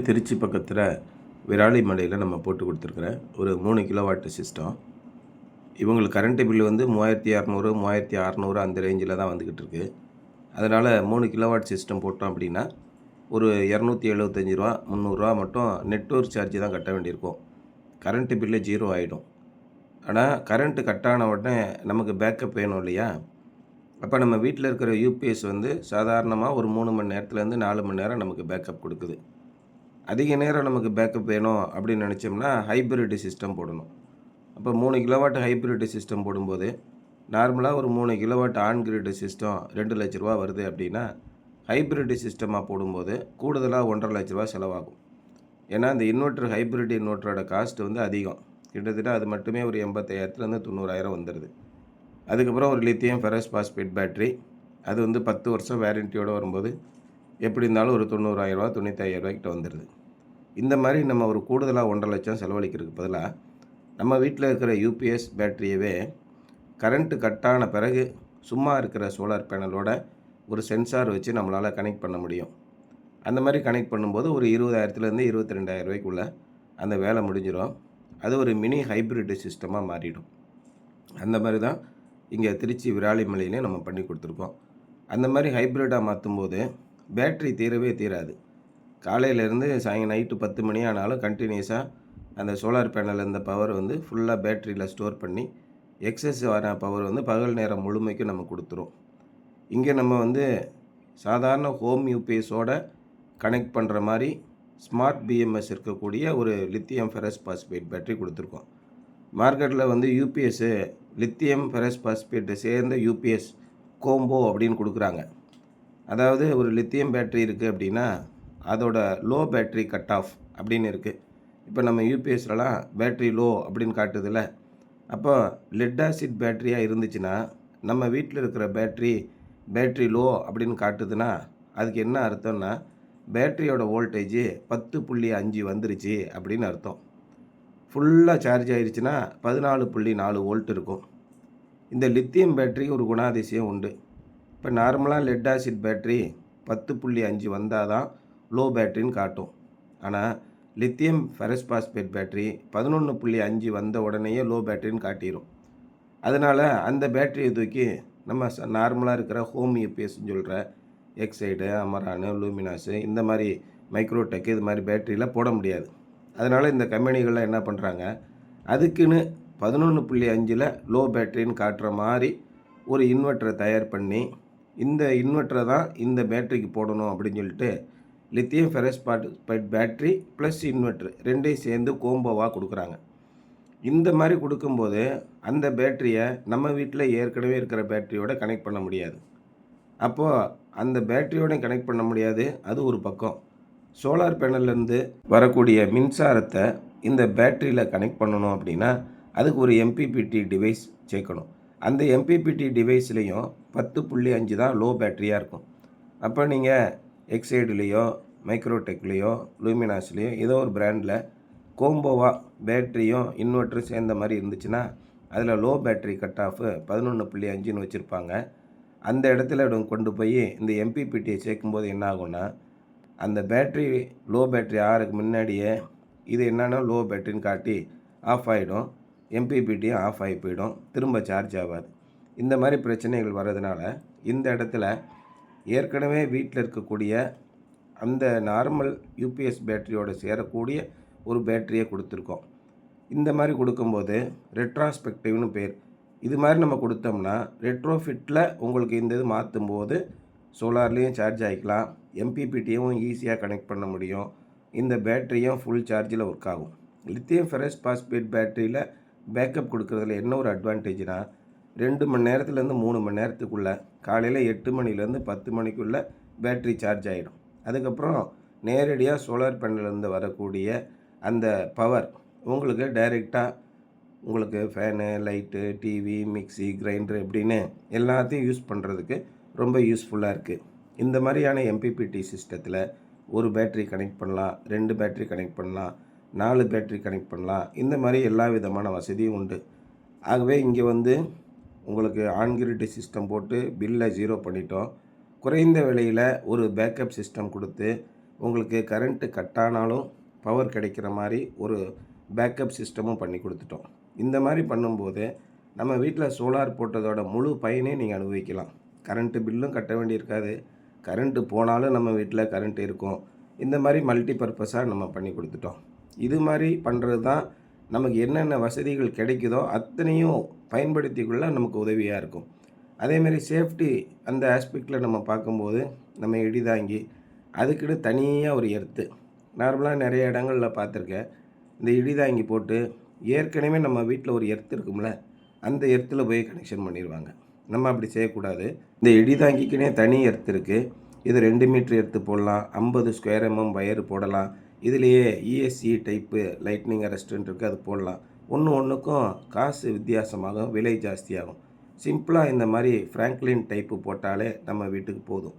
திருச்சி பக்கத்தில் விராலிமலையில் நம்ம போட்டு கொடுத்துருக்குற ஒரு 3 கிலோவாட் சிஸ்டம். இவங்களுக்கு கரண்ட்டு பில்லு 3600 3600 அந்த ரேஞ்சில் தான் வந்துக்கிட்டு இருக்குது. அதனால் 3 கிலோவாட் சிஸ்டம் போட்டோம் அப்படின்னா ஒரு ரூ. 275 300 மட்டும் நெட்வொர்க் சார்ஜ் தான் கட்ட வேண்டியிருக்கும். கரண்ட்டு பில்லு 0 ஆகிடும். ஆனால் கரண்ட்டு கட் ஆன உடனே நமக்கு பேக்கப் வேணும் இல்லையா? அப்போ நம்ம வீட்டில் இருக்கிற யூபிஎஸ் சாதாரணமாக ஒரு 3 மணி நேரத்துலேருந்து 4 மணி நேரம் நமக்கு பேக்கப் கொடுக்குது. அதிக நேரம் நமக்கு பேக்கப் வேணும் அப்படின்னு நினச்சோம்னா ஹைப்ரிட் சிஸ்டம் போடணும். அப்போ 3 கிலோவாட் ஹைப்ரிட் சிஸ்டம் போடும்போது நார்மலாக ஒரு 3 கிலோவாட் ஆன் கிரிட் சிஸ்டம் ரூ. 2,00,000 வருது அப்படின்னா ஹைப்ரிட் சிஸ்டமாக போடும்போது கூடுதலாக ரூ. 1,50,000 செலவாகும். ஏன்னா இந்த ஹைப்ரிட் இன்வெர்ட்டரோட காஸ்ட் அதிகம். கிட்டத்தட்ட அது மட்டுமே ஒரு 85,000 90,000 வந்துடுது. அதுக்கப்புறம் ஒரு லித்தியம் ஃபெரஸ் பாஸ்பேட் பேட்ரி, அது 10 வருஷம் வேரண்டியோடு வரும்போது எப்படி இருந்தாலும் ஒரு 90,000 95,000 கிட்ட வந்துடுது. இந்த மாதிரி நம்ம ஒரு கூடுதலாக 1,50,000 செலவழிக்கிறதுக்கு பதிலாக நம்ம வீட்டில் இருக்கிற யூபிஎஸ் பேட்டரியவே கரண்ட்டு கட்டான பிறகு சும்மா இருக்கிற சோலார் பேனலோட ஒரு சென்சார் வச்சு நம்மளால் கனெக்ட் பண்ண முடியும். அந்த மாதிரி கனெக்ட் பண்ணும்போது ஒரு 20,000 22,000 அந்த வேலை முடிஞ்சிடும். அது ஒரு மினி ஹைப்ரிட் சிஸ்டமாக மாறிடும். அந்த மாதிரி தான் இங்கே திருச்சி விராலிமலையிலே நம்ம பண்ணி கொடுத்துருக்கோம். அந்த மாதிரி ஹைப்ரிட்டாக மாற்றும்போது பேட்ரி தீரவே தீராது. காலையிலேருந்து நைட்டு 10 மணி ஆனாலும் கண்டினியூஸாக அந்த சோலார் பேனல் இந்த பவர் ஃபுல்லாக பேட்டரியில் ஸ்டோர் பண்ணி எக்ஸஸ் வர பவர் பகல் நேரம் முழுமைக்கும் நம்ம கொடுத்துரும். இங்கே நம்ம சாதாரண ஹோம் யூபிஎஸோட கனெக்ட் பண்ணுற மாதிரி ஸ்மார்ட் பிஎம்எஸ் இருக்கக்கூடிய ஒரு லித்தியம் ஃபெரஸ் பாஸ்பேட் பேட்டரி கொடுத்துருக்கோம். மார்க்கெட்டில் யூபிஎஸ்ஸு லித்தியம் ஃபெரஸ் பாஸ்பேட்டு சேர்ந்த யூபிஎஸ் கோம்போ அப்படின்னு கொடுக்குறாங்க. அதாவது ஒரு லித்தியம் பேட்டரி இருக்குது அப்படின்னா அதோட லோ பேட்டரி கட் ஆஃப் அப்படின்னு இருக்குது. இப்போ நம்ம யூபிஎஸ்லலாம் பேட்டரி லோ அப்படின்னு காட்டுதில்ல. அப்போ லெட் ஆசிட் பேட்டரியாக இருந்துச்சுன்னா நம்ம வீட்டில் இருக்கிற பேட்டரி லோ அப்படின்னு காட்டுதுன்னா அதுக்கு என்ன அர்த்தம்னா பேட்டரியோட வோல்டேஜ் 10.5 வந்துருச்சு அப்படின்னு அர்த்தம். ஃபுல்லாக சார்ஜ் ஆயிடுச்சுன்னா 14.4 வோல்ட் இருக்கும். இந்த லித்தியம் பேட்டரி ஒரு குணாதிசயம் உண்டு. இப்போ நார்மலாக லெட் ஆசிட் பேட்டரி 10.5 வந்தால் தான் லோ பேட்டரின்னு காட்டும். ஆனால் லித்தியம் ஃபெரஸ் பாஸ்பேட் பேட்டரி 11.5 வந்த உடனேயே லோ பேட்டரின்னு காட்டிடும். அதனால் அந்த பேட்டரியை தூக்கி நம்ம நார்மலாக இருக்கிற ஹோம் யூபிஎஸ்ன்னு சொல்கிற எக்ஸைடு, அமரானு, லூமினாஸு இந்த மாதிரி மைக்ரோடெக் இது மாதிரி பேட்டரியில் போட முடியாது. அதனால் இந்த கம்பெனிகள்லாம் என்ன பண்ணுறாங்க, அதுக்குன்னு 11.5 லோ பேட்டரின்னு காட்டுற மாதிரி ஒரு இன்வெர்ட்டரை தயார் பண்ணி இந்த இன்வெர்ட்டரை தான் இந்த பேட்டரிக்கு போடணும் அப்படின்னு சொல்லிட்டு lithium ferrous phosphate battery plus inverter ரெண்டையும் சேர்ந்து கோம்போவாக கொடுக்குறாங்க. இந்த மாதிரி கொடுக்கும்போது அந்த பேட்டரியை நம்ம வீட்டில் ஏற்கனவே இருக்கிற பேட்டரியோடு கனெக்ட் பண்ண முடியாது. அப்போது அந்த பேட்டரியோட கனெக்ட் பண்ண முடியாது. அது ஒரு பக்கம். சோலார் பேனல்லேருந்து வரக்கூடிய மின்சாரத்தை இந்த பேட்டரியில் கனெக்ட் பண்ணணும் அப்படின்னா அதுக்கு ஒரு எம்பிபிடி டிவைஸ் சேர்க்கணும். அந்த எம்பிபிடி டிவைஸ்லேயும் 10.5 தான் லோ பேட்டரியாக இருக்கும். அப்போ நீங்கள் எக்ஸைடுலேயோ மைக்ரோடெக்லேயோ லூமினாஸ்லேயோ ஏதோ ஒரு பிராண்டில் கோம்போவாக பேட்டரியும் இன்வெர்ட்டரும் சேர்ந்த மாதிரி இருந்துச்சுன்னா அதில் லோ பேட்டரி கட் ஆஃப் 11.5ன்னு வச்சுருப்பாங்க. அந்த இடத்துல கொண்டு போய் இந்த எம்பிபிடியை சேர்க்கும்போது என்ன ஆகும்னா அந்த பேட்டரி லோ பேட்டரி ஆகிறதுக்கு முன்னாடியே இது என்னென்னா லோ பேட்டரின்னு காட்டி ஆஃப் ஆகிடும். எம்பிபிடியும் ஆஃப் ஆகி போயிடும். திரும்ப சார்ஜ் ஆகாது. இந்த மாதிரி பிரச்சனைகள் வர்றதுனால இந்த இடத்துல ஏற்கனவே வீட்டில் இருக்கக்கூடிய அந்த நார்மல் யூபிஎஸ் பேட்டரியோடு சேரக்கூடிய ஒரு பேட்டரியை கொடுத்துருக்கோம். இந்த மாதிரி கொடுக்கும்போது ரெட்ராஸ்பெக்டிவ்னு பேர். இது மாதிரி நம்ம கொடுத்தோம்னா ரெட்ரோஃபிட்டில் உங்களுக்கு இந்த இது மாற்றும்போது சோலார்லேயும் சார்ஜ் ஆகிக்கலாம், எம்பிபிடியும் ஈஸியாக கனெக்ட் பண்ண முடியும், இந்த பேட்டரியும் ஃபுல் சார்ஜில் ஒர்க் ஆகும். லித்தியம் ஃபெரஸ் பாஸ்பேட் பேட்டரியில் பேக்கப் கொடுக்குறதுல என்ன ஒரு அட்வான்டேஜ்னால் 2 மணி நேரத்துலேருந்து 3 மணி நேரத்துக்குள்ளே காலையில் 8 மணிலேருந்து 10 மணிக்குள்ளே பேட்டரி சார்ஜ் ஆகிடும். அதுக்கப்புறம் நேரடியாக சோலார் பேனல்லேருந்து வரக்கூடிய அந்த பவர் உங்களுக்கு டைரெக்டாக உங்களுக்கு fan, light, TV, mixie, grinder இப்படின்னு எல்லாத்தையும் யூஸ் பண்ணுறதுக்கு ரொம்ப யூஸ்ஃபுல்லாக இருக்குது. இந்த மாதிரியான எம்பிபிடி சிஸ்டத்தில் ஒரு பேட்டரி கனெக்ட் பண்ணலாம், 2 பேட்டரி கனெக்ட் பண்ணலாம், 4 பேட்டரி கனெக்ட் பண்ணலாம். இந்த மாதிரி எல்லா விதமான வசதியும் உண்டு. ஆகவே இங்கே உங்களுக்கு ஆன்கிரிட் சிஸ்டம் போட்டு பில்லை 0 பண்ணிட்டோம். குறைந்த விலையில் ஒரு பேக்கப் சிஸ்டம் கொடுத்து உங்களுக்கு கரண்ட்டு கட் ஆனாலும் பவர் கிடைக்கிற மாதிரி ஒரு பேக்கப் சிஸ்டமும் பண்ணி கொடுத்துட்டோம். இந்த மாதிரி பண்ணும்போது நம்ம வீட்டில் சோலார் போட்டதோட முழு பயனையும் நீங்கள் அனுபவிக்கலாம். கரண்ட்டு பில்லும் கட்ட வேண்டியிருக்காது. கரண்ட்டு போனாலும் நம்ம வீட்டில் கரண்ட் இருக்கும். இந்த மாதிரி மல்டி பர்பஸாக நம்ம பண்ணி கொடுத்துட்டோம். இது மாதிரி பண்ணுறது தான் நமக்கு என்னென்ன வசதிகள் கிடைக்குதோ அத்தனையும் பயன்படுத்திக்கொள்ள நமக்கு உதவியாக இருக்கும். அதேமாரி சேஃப்டி அந்த ஆஸ்பெக்டில் நம்ம பார்க்கும்போது நம்ம இடிதாங்கி அதுக்குன்னு தனியாக ஒரு எர்த்து நார்மலாக நிறைய இடங்களில் பார்த்துருக்கேன். இந்த இடிதாங்கி போட்டு ஏற்கனவே நம்ம வீட்டில் ஒரு எர்த்து இருக்கும்ல, அந்த எர்த்தில் போய் கனெக்ஷன் பண்ணிடுவாங்க. நம்ம அப்படி செய்யக்கூடாது. இந்த இடிதாங்கிக்குனே தனி எர்த்து இருக்குது. இது 2 மீட்டர் எர்த்து போடலாம். 50 ஸ்கொயர் வயர் போடலாம். இதுலேயே இஎஸ்சி டைப்பு லைட்னிங் அரெஸ்டன்ட் இருக்குது, அது போடலாம். ஒன்றுக்கும் காசு வித்தியாசமாகும், விலை ஜாஸ்தியாகும். சிம்பிளாக இந்த மாதிரி ஃப்ராங்க்லின் டைப்பு போட்டாலே நம்ம வீட்டுக்கு போதும்.